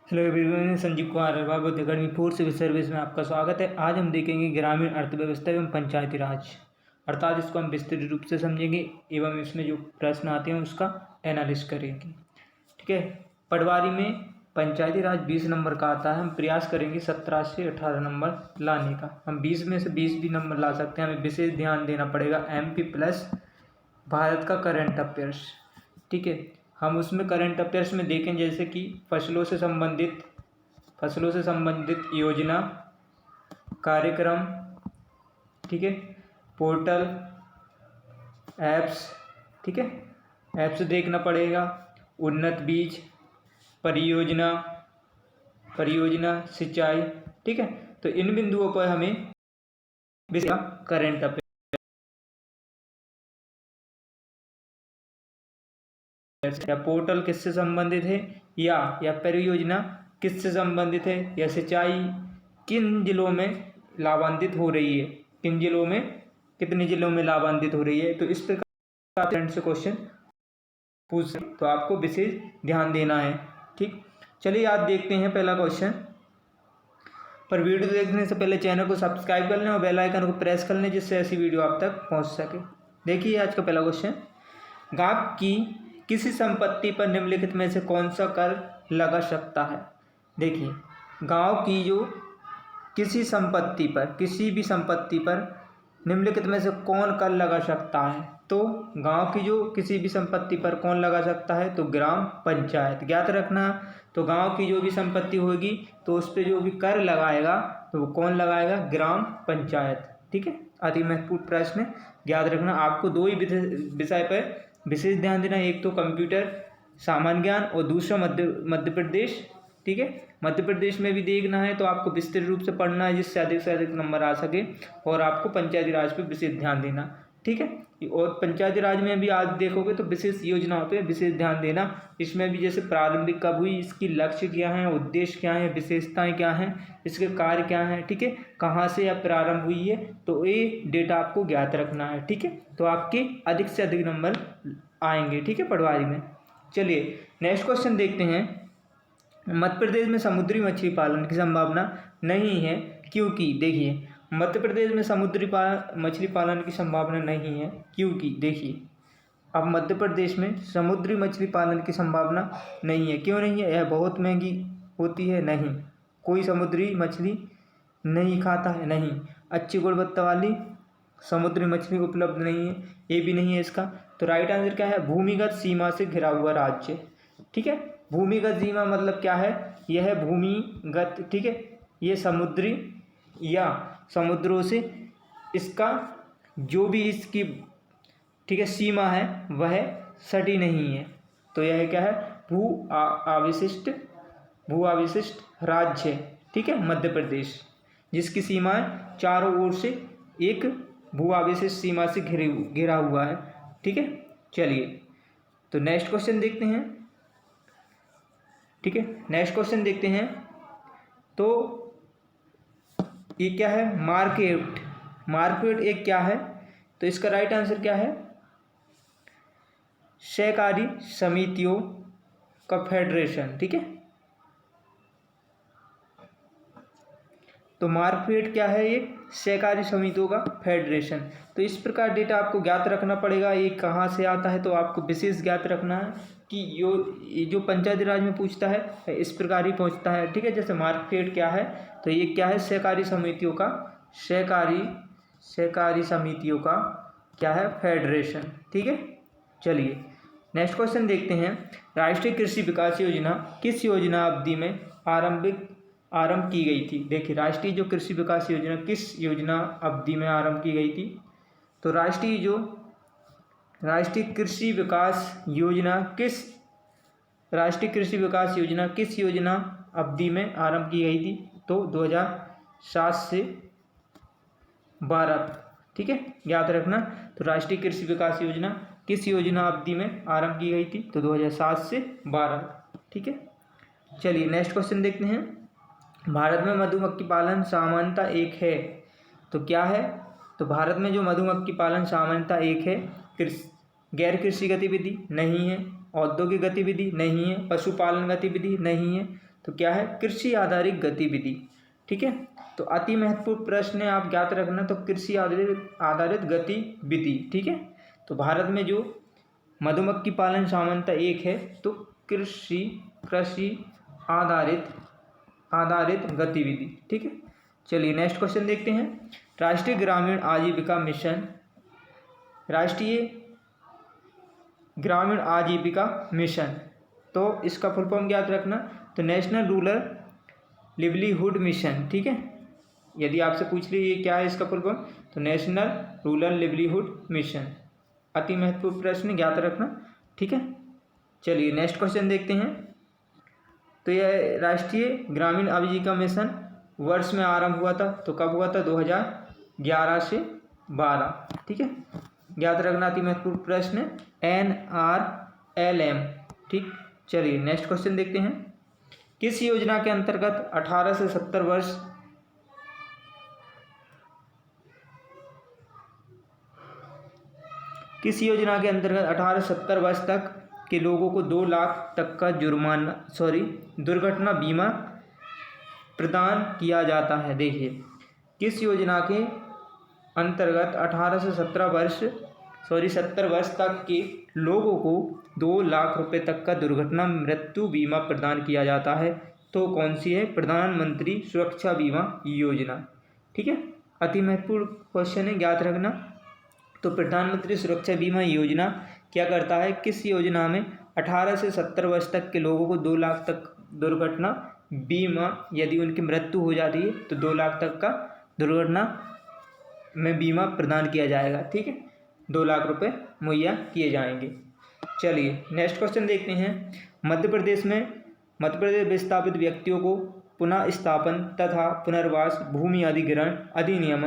Hello everyone, Sanjeev Kumar Agrawal academy फूड civil service में आपका स्वागत है। आज हम देखेंगे ग्रामीण अर्थव्यवस्था एवं पंचायती राज, अर्थात इसको हम विस्तृत रूप से समझेंगे एवं इसमें जो प्रश्न आते हैं उसका एनालिसिस करेंगे। ठीक है, पटवारी में पंचायती राज 20 नंबर का आता है। हम प्रयास करेंगे 17 से 18 नंबर लाने का। हम 20 में से 20 भी नंबर ला सकते हैं। हमें विशेष ध्यान देना पड़ेगा MP प्लस भारत का करंट अफेयर्स। ठीक है, हम उसमें करंट अफेयर्स में देखें जैसे कि फसलों से संबंधित योजना, कार्यक्रम, ठीक है, पोर्टल, ऐप्स, ठीक है, ऐप्स देखना पड़ेगा, उन्नत बीज, परियोजना सिंचाई। ठीक है, तो इन बिंदुओं पर हमें करंट अफेयर या पोर्टल किससे संबंधित है, या परियोजना किससे संबंधित है, या सिंचाई किन जिलों में लाभान्वित हो रही है, किन जिलों में, कितने जिलों में लाभान्वित हो रही है। तो इस प्रकार से क्वेश्चन पूछ, तो आपको विशेष ध्यान देना है। ठीक, चलिए आज देखते हैं पहला क्वेश्चन। पर वीडियो देखने से पहले चैनल को सब्सक्राइब कर लें और बेल आइकन को प्रेस कर लें, जिससे ऐसी वीडियो आप तक पहुंच सके। देखिए आज का पहला क्वेश्चन, गांव की किसी संपत्ति पर निम्नलिखित में से कौन सा कर लगा सकता है। देखिए, गांव की जो किसी भी संपत्ति पर निम्नलिखित में से कौन कर लगा सकता है। तो गांव की जो किसी भी संपत्ति पर कौन लगा सकता है, तो ग्राम पंचायत। ज्ञात रखना, तो गांव की जो भी संपत्ति होगी तो उस पर जो भी कर लगाएगा तो वो कौन लगाएगा, ग्राम पंचायत। ठीक है, अति महत्वपूर्ण प्रश्न ज्ञात रखना। आपको दो ही विषय पर विशेष ध्यान देना, एक तो कंप्यूटर सामान्य ज्ञान और दूसरा मध्य प्रदेश। ठीक है, मध्य प्रदेश में भी देखना है तो आपको विस्तृत रूप से पढ़ना है, जिससे अधिक से अधिक नंबर आ सके। और आपको पंचायती राज पे विशेष ध्यान देना। ठीक है, और पंचायती राज में भी आज देखोगे तो विशेष योजनाओं पे विशेष ध्यान देना। इसमें भी जैसे प्रारंभिक कब हुई, इसकी लक्ष्य क्या है, उद्देश्य क्या है, विशेषताएं क्या हैं, इसके कार्य क्या हैं। ठीक है, कहाँ से यह प्रारंभ हुई है, तो ये डेटा आपको ज्ञात रखना है। ठीक है, तो आपके अधिक से अधिक नंबर आएंगे। ठीक है, पटवारी में। चलिए नेक्स्ट क्वेश्चन देखते हैं। मध्य प्रदेश में समुद्री मछली पालन की संभावना नहीं है, क्योंकि देखिए मध्य प्रदेश में समुद्री मछली पालन की संभावना नहीं है, क्योंकि देखिए अब मध्य प्रदेश में समुद्री मछली पालन की संभावना नहीं है। क्यों नहीं है, यह बहुत महंगी होती है, नहीं, कोई समुद्री मछली नहीं खाता है, नहीं, अच्छी गुणवत्ता वाली समुद्री मछली उपलब्ध नहीं है, ये भी नहीं है इसका। तो राइट आंसर क्या है, भूमिगत सीमा से घिरा हुआ राज्य। ठीक है, भूमिगत सीमा मतलब क्या है, यह है भूमिगत। ठीक है, ये समुद्री या समुद्रों से इसका जो भी इसकी, ठीक है, सीमा है वह सटी नहीं है। तो यह क्या है, भू अवशिष्ट राज्य। ठीक है, मध्य प्रदेश, जिसकी सीमाएं चारों ओर से एक भू अवशिष्ट सीमा से घिरा हुआ है। ठीक है, चलिए तो नेक्स्ट क्वेश्चन देखते हैं। ठीक है, नेक्स्ट क्वेश्चन देखते हैं। तो ये क्या है, मार्केट एक क्या है, तो इसका राइट आंसर क्या है, सहकारी समितियों का फेडरेशन। ठीक है, तो मार्केट क्या है, ये सहकारी समितियों का फेडरेशन। तो इस प्रकार डेटा आपको ज्ञात रखना पड़ेगा, ये कहाँ से आता है, तो आपको विशेष ज्ञात रखना है कि ये जो पंचायती राज में पूछता है इस प्रकार ही पहुँचता है। ठीक है, जैसे मार्केट क्या है, तो ये क्या है, सहकारी समितियों का क्या है, फेडरेशन। ठीक है, चलिए नेक्स्ट क्वेश्चन देखते हैं। राष्ट्रीय कृषि विकास योजना किस योजना अवधि में आरंभ की गई थी। देखिए, राष्ट्रीय जो कृषि विकास योजना किस योजना अवधि में आरंभ की गई थी, तो राष्ट्रीय कृषि विकास योजना किस योजना अवधि में आरंभ की गई थी, तो 2007 से 12। ठीक है, याद रखना। तो राष्ट्रीय कृषि विकास योजना किस योजना अवधि में आरंभ की गई थी, तो 2007 से 12। ठीक है, चलिए नेक्स्ट क्वेश्चन देखते हैं। भारत में मधुमक्खी पालन सामान्यतः एक है, तो क्या है, तो भारत में जो मधुमक्खी पालन सामान्यतः एक है, गैर कृषि गतिविधि नहीं है, औद्योगिक गतिविधि नहीं है, पशुपालन गतिविधि नहीं है, तो क्या है, कृषि आधारित गतिविधि। ठीक है, तो अति महत्वपूर्ण प्रश्न है, आप ज्ञात रखना, तो कृषि आधारित गतिविधि। ठीक है, तो भारत में जो मधुमक्खी पालन सामान्यतः एक है, तो कृषि आधारित गतिविधि। ठीक है, चलिए नेक्स्ट क्वेश्चन देखते हैं। राष्ट्रीय ग्रामीण आजीविका मिशन, तो इसका फुल फॉर्म याद रखना, तो नेशनल रूरल लिवलीहुड मिशन। ठीक है, यदि आपसे पूछ ली ये क्या है इसका फुल फॉर्म, तो नेशनल रूरल लिवलीहुड मिशन। अति महत्वपूर्ण प्रश्न, याद रखना। ठीक है, चलिए नेक्स्ट क्वेश्चन देखते हैं। तो यह राष्ट्रीय ग्रामीण आजीविका मिशन वर्ष में आरंभ हुआ था, तो कब हुआ था, 2011 से 12। ठीक है, याद रखना, अति महत्वपूर्ण प्रश्न, NRLM। ठीक, चलिए नेक्स्ट क्वेश्चन देखते हैं। किस योजना के अंतर्गत 18 से 70 वर्ष तक के लोगों को 2 लाख तक का दुर्घटना बीमा प्रदान किया जाता है। देखिए, किस योजना के अंतर्गत 18 से 70 वर्ष तक के लोगों को 2 लाख रुपए तक का दुर्घटना मृत्यु बीमा प्रदान किया जाता है, तो कौन सी है, प्रधानमंत्री सुरक्षा बीमा योजना। ठीक है, अति महत्वपूर्ण क्वेश्चन है, याद रखना। तो प्रधानमंत्री सुरक्षा बीमा योजना क्या करता है, किस योजना में 18 से 70 वर्ष तक के लोगों को 2 लाख तक दुर्घटना बीमा, यदि उनकी मृत्यु हो जाती है तो 2 लाख तक का दुर्घटना में बीमा प्रदान किया जाएगा। ठीक है, 2 लाख रुपए मुहैया किए जाएंगे। चलिए नेक्स्ट क्वेश्चन देखते हैं। मध्य प्रदेश विस्थापित व्यक्तियों को पुनः स्थापन तथा पुनर्वास भूमि अधिग्रहण अधिनियम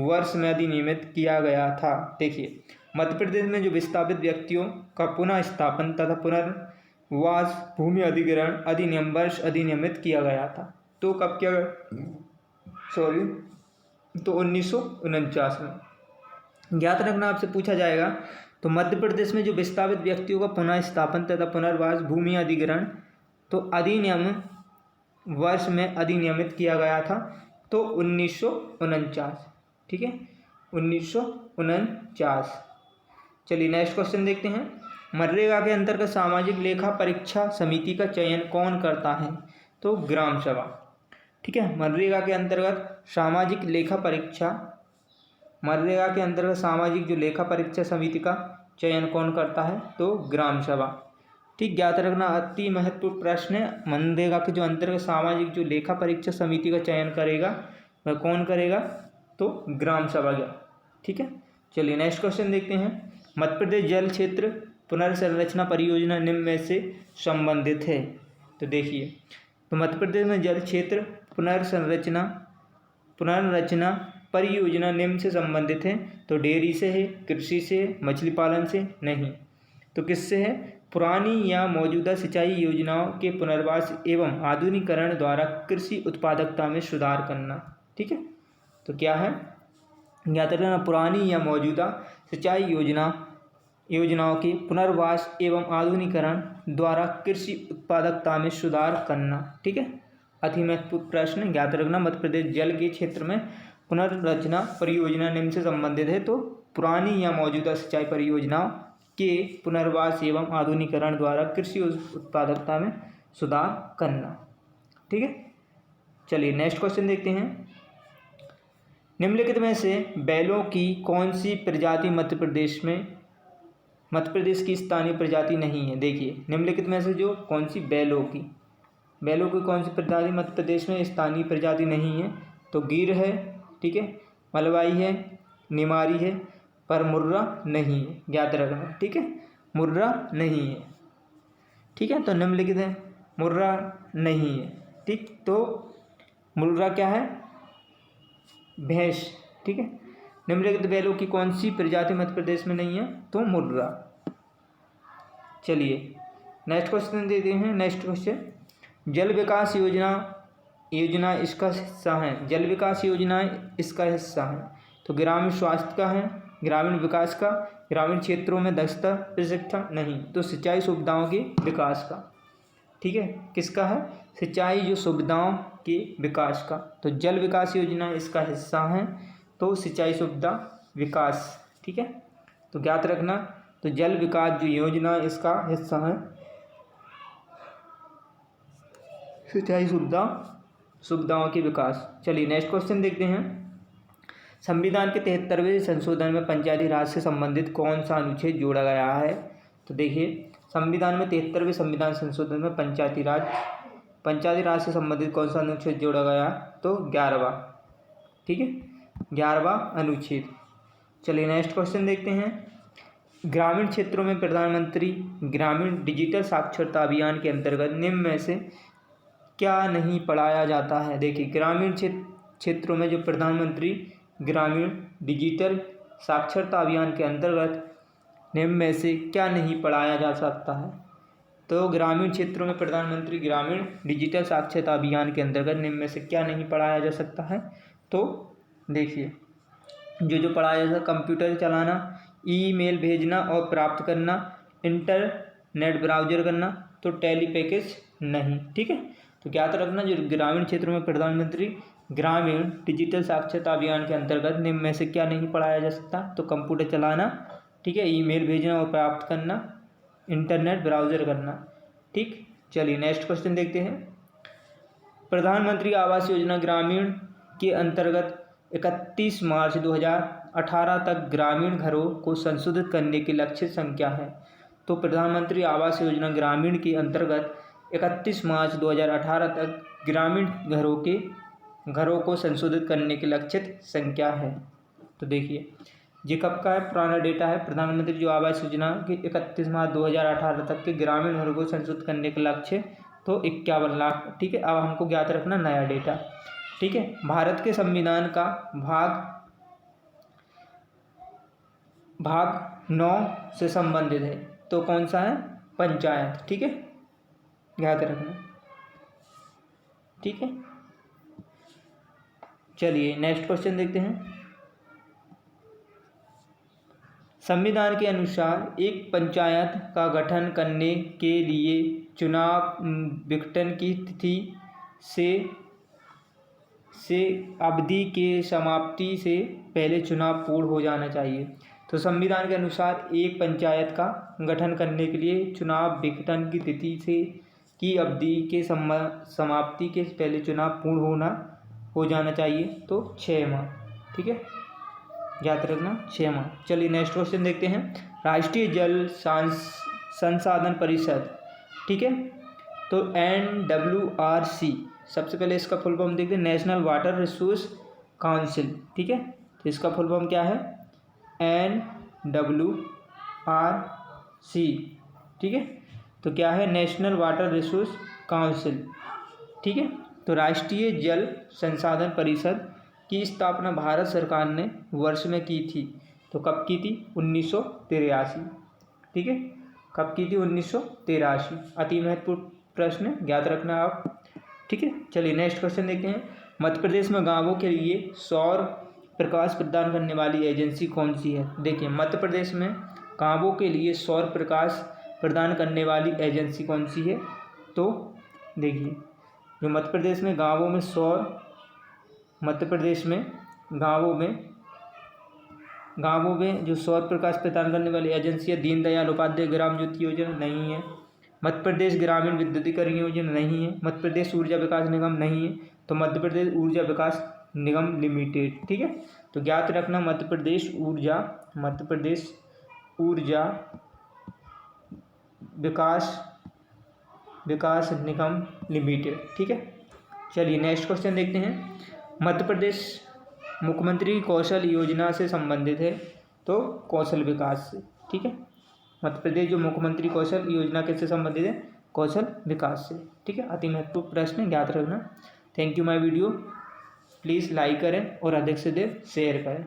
वर्ष में अधिनियमित किया गया था। देखिए, मध्य प्रदेश में जो विस्थापित व्यक्तियों का पुनः स्थापन तथा पुनर्वास भूमि अधिग्रहण अधिनियम वर्ष अधिनियमित किया गया था, तो कब किया गया, तो 1949 में। ज्ञात रखना, आपसे पूछा जाएगा, तो मध्य प्रदेश में जो विस्थापित व्यक्तियों का पुनः स्थापन तथा पुनर्वास भूमि अधिग्रहण तो अधिनियम वर्ष में अधिनियमित किया गया था, तो 1949। ठीक है, 1949। चलिए नेक्स्ट क्वेश्चन देखते हैं। मनरेगा के अंतर्गत सामाजिक लेखा परीक्षा समिति का चयन कौन करता है, तो ग्राम सभा। ठीक है, मनरेगा के अंतर्गत सामाजिक जो लेखा परीक्षा समिति का चयन कौन करता है, तो ग्राम सभा। ठीक, ज्ञात रखना, अति महत्वपूर्ण प्रश्न है। मनरेगा के जो अंतर्गत सामाजिक जो लेखा परीक्षा समिति का चयन करेगा वह कौन करेगा, तो ग्राम सभा। ठीक है, चलिए नेक्स्ट क्वेश्चन देखते हैं। मध्य प्रदेश जल क्षेत्र पुनर्संरचना परियोजना निम्न में से संबंधित है, तो देखिए, तो मध्य प्रदेश में जल क्षेत्र पुनर्संरचना परियोजना निम्न से संबंधित है, तो डेयरी से है, कृषि से, मछली पालन से नहीं, तो किससे है, पुरानी या मौजूदा सिंचाई योजनाओं के पुनर्वास एवं आधुनिकीकरण द्वारा कृषि उत्पादकता में सुधार करना। ठीक है, तो क्या है, याद रखना, पुरानी या मौजूदा सिंचाई योजनाओं के पुनर्वास एवं आधुनिकीकरण द्वारा कृषि उत्पादकता में सुधार करना। ठीक है, अति महत्वपूर्ण प्रश्न, याद रखना। मध्य प्रदेश जल के क्षेत्र में पुनर्रचना परियोजना निम्न से संबंधित है, तो पुरानी या मौजूदा सिंचाई परियोजनाओं के पुनर्वास एवं आधुनिकीकरण द्वारा कृषि उत्पादकता में सुधार करना। ठीक है, चलिए नेक्स्ट क्वेश्चन देखते हैं। निम्नलिखित में से बैलों की कौन सी प्रजाति मध्य प्रदेश की स्थानीय प्रजाति नहीं है। देखिए, निम्नलिखित में से जो कौन सी बैलों की कौन सी प्रजाति मध्य प्रदेश में स्थानीय प्रजाति नहीं है, तो गिर है, ठीक है, मलवाई है, निमारी है, पर मुर्रा नहीं है, याद रखना। ठीक है, मुर्रा नहीं है। ठीक है, तो निम्नलिखित है, मुर्रा नहीं है। ठीक, तो मुर्रा क्या है, भैंस। ठीक है, निम्नलिखित बैलों की कौन सी प्रजाति मध्य प्रदेश में नहीं है, तो मुर्रा। चलिए नेक्स्ट क्वेश्चन देते हैं। नेक्स्ट क्वेश्चन, जल विकास योजना इसका हिस्सा है। जल विकास योजना इसका हिस्सा है, तो ग्रामीण स्वास्थ्य का है, ग्रामीण विकास का, ग्रामीण क्षेत्रों में दक्षता प्रशिक्षण नहीं, तो सिंचाई सुविधाओं के विकास का। ठीक है, किसका है? सिंचाई जो सुविधाओं के विकास का। तो जल विकास योजना इसका हिस्सा है, तो सिंचाई सुविधा विकास, ठीक है, तो ज्ञात रखना। तो जल विकास जो योजना इसका हिस्सा है सिंचाई सुविधाओं के विकास। चलिए नेक्स्ट क्वेश्चन देखते हैं। संविधान के 73वें संशोधन में पंचायती राज से संबंधित कौन सा अनुच्छेद जोड़ा गया है? तो देखिए संविधान में 73वें संविधान संशोधन में पंचायती राज से संबंधित कौन सा अनुच्छेद जोड़ा गया? तो 11वां, ठीक है, 11वां अनुच्छेद। चलिए नेक्स्ट क्वेश्चन देखते हैं। ग्रामीण क्षेत्रों में प्रधानमंत्री ग्रामीण डिजिटल साक्षरता अभियान के अंतर्गत निम्न में से क्या नहीं पढ़ाया जाता है? देखिए ग्रामीण क्षेत्रों में जो प्रधानमंत्री ग्रामीण डिजिटल साक्षरता अभियान के अंतर्गत निम्न में से क्या नहीं पढ़ाया जा सकता है? तो ग्रामीण क्षेत्रों में प्रधानमंत्री ग्रामीण डिजिटल साक्षरता अभियान के अंतर्गत निम्न में से क्या नहीं पढ़ाया जा सकता है? तो देखिए जो पढ़ाया जा सकता, कंप्यूटर चलाना, ईमेल भेजना और प्राप्त करना, इंटरनेट ब्राउजर करना, तो टेली पैकेज नहीं, ठीक है। तो ज्ञात रखना जो ग्रामीण क्षेत्रों में प्रधानमंत्री ग्रामीण डिजिटल साक्षरता अभियान के अंतर्गत निम्न में से क्या नहीं पढ़ाया जा सकता? तो कंप्यूटर चलाना, ठीक है, ईमेल भेजना और प्राप्त करना, इंटरनेट ब्राउजर करना, ठीक। चलिए नेक्स्ट क्वेश्चन देखते हैं। प्रधानमंत्री आवास योजना ग्रामीण के अंतर्गत 31 मार्च 2018 तक ग्रामीण घरों को संशोधित करने की लक्ष्य संख्या है। तो प्रधानमंत्री आवास योजना ग्रामीण के अंतर्गत 31 मार्च 2018 तक ग्रामीण घरों को संशोधित करने की लक्षित संख्या है। तो देखिए ये कब का है? पुराना डेटा है। प्रधानमंत्री जो आवास योजना की 31 मार्च 2018 तक के ग्रामीण घरों को संशोधित करने का लक्ष्य तो 51 लाख, ठीक है। अब हमको ज्ञात रखना नया डेटा, ठीक है। भारत के संविधान का भाग 9 से संबंधित है, तो कौन सा है? पंचायत, ठीक है, याद रखना, ठीक है। चलिए नेक्स्ट क्वेश्चन देखते हैं। संविधान के अनुसार एक पंचायत का गठन करने के लिए चुनाव विघटन की तिथि से अवधि के समाप्ति से पहले चुनाव पूर्ण हो जाना चाहिए। तो संविधान के अनुसार एक पंचायत का गठन करने के लिए चुनाव विघटन की तिथि की अवधि के समाप्ति के पहले चुनाव पूर्ण हो जाना चाहिए, तो 6 माह, ठीक है, याद रखना 6 माह। चलिए नेक्स्ट क्वेश्चन देखते हैं। राष्ट्रीय जल संसाधन परिषद, ठीक है, तो NWRC, सबसे पहले इसका फुल फॉर्म देखते हैं, नेशनल वाटर रिसोर्स काउंसिल, ठीक है। तो इसका फुल फॉर्म क्या है? NWRC, ठीक है। तो क्या है? नेशनल वाटर रिसोर्स काउंसिल, ठीक है। तो राष्ट्रीय जल संसाधन परिषद की स्थापना भारत सरकार ने वर्ष में की थी, तो कब की थी? 1983, ठीक है, कब की थी? 1983। अति महत्वपूर्ण प्रश्न, याद रखना आप, ठीक है। चलिए नेक्स्ट क्वेश्चन देखते हैं। मध्य प्रदेश में गांवों के लिए सौर प्रकाश प्रदान करने वाली एजेंसी कौन सी है? देखिए मध्य प्रदेश में गांवों के लिए सौर प्रकाश प्रदान करने वाली एजेंसी कौन सी है? तो देखिए जो मध्य प्रदेश में गांवों में जो सौर प्रकाश प्रदान करने वाली एजेंसी है, दीनदयाल उपाध्याय ग्राम ज्योति योजना नहीं है, मध्य प्रदेश ग्रामीण विद्युतीकरण योजना नहीं है, मध्य प्रदेश ऊर्जा विकास निगम नहीं है, तो मध्य प्रदेश ऊर्जा विकास निगम लिमिटेड, ठीक है। तो ज्ञात रखना मध्य प्रदेश ऊर्जा विकास निगम लिमिटेड, ठीक है। चलिए नेक्स्ट क्वेश्चन देखते हैं। मध्य प्रदेश मुख्यमंत्री कौशल योजना से संबंधित है, तो कौशल विकास से, ठीक है। मध्य प्रदेश जो मुख्यमंत्री कौशल योजना किससे संबंधित है? कौशल विकास से, ठीक है। अति महत्वपूर्ण प्रश्न, याद रखना। Thank you my video, please like करें और अधिक से अधिक शेयर करें।